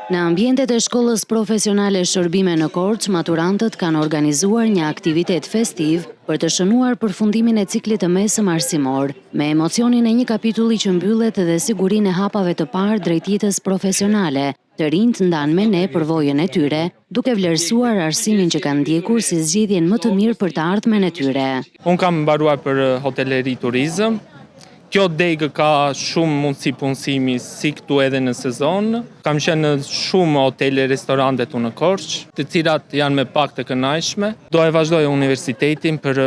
Në ambientet e shkollës profesionale Shërbime në Korçë, maturantët kanë organizuar një aktivitet festiv për të shënuar përfundimin e ciklit të mesëm arsimor, me emocionin e një kapitulli që mbyllet dhe sigurinë e hapave të parë drejt jetës profesionale. Të rinjt ndanë me ne përvojën e tyre, duke vlerësuar arsimin që kanë ndjekur si zgjidhjen më të mirë për të ardhmen e tyre. Unë kam mbaruar për hoteleri turizëm. Kjo degë ka shumë mundësi punësimi si këtu edhe në sezon. Kam qenë në shumë hotele, restorante këtu në Korçë, të cilat janë me pak të kënaqshme. Do e vazhdoj universitetin për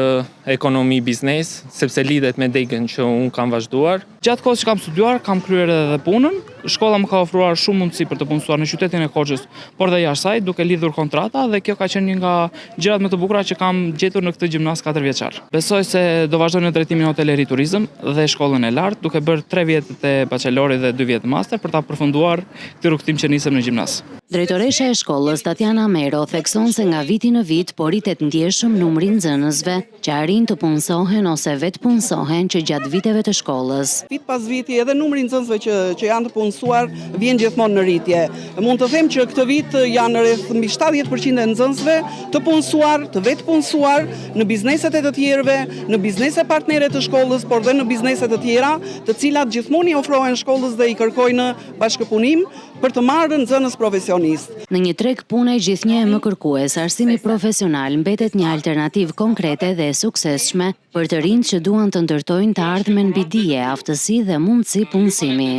ekonomi biznes, sepse lidhet me degën që unë kam vazhduar. Gjatë kohës që kam studiuar, kam kryer edhe punën. Shkolla më ka ofruar shumë mundësi për të punësuar në qytetin e Korçës, por dhe jashtë saj, duke lidhur kontrata, dhe kjo ka qenë një nga gjërat më të bukura që kam gjetur në këtë gjimnaz 4 vjeçar. Besoj se do vazhdoj në drejtimin hoteleri turizëm dhe shkollën e lartë, duke bërë 3 vjetët e bachelorit dhe 2 vjetë master për ta përfunduar këtë rrugtim që nisëm në gjimnaz. Drejtoresha e shkollës Tatiana Mero thekson se nga viti në vit porritet ndjeshëm numri nxënësve që arrin të punësohen ose vetë punësohen që gjatë viteve të shkollës. Vit pas viti edhe numri nxënësve që janë të punësuar vjen gjithmonë në rritje. Mund të them që këtë vit janë rreth mbi 70% e nxënësve të punësuar, të vetë punësuar në bizneset e të tjerëve, në biznese partnere të shkollës, por dhe në biznese të tjera, të cilat gjithmonë i ofrohen shkollës dhe i kërkojnë bashkëpunim për të marrë nxënës profesionist. Në një treg pune gjithnjë e më kërkues, arsimi profesional mbetet një alternativë konkrete dhe suksesshme për të rinjt që duan të ndërtojnë të ardhmen mbi dije, aftësi dhe mundësi punësimi.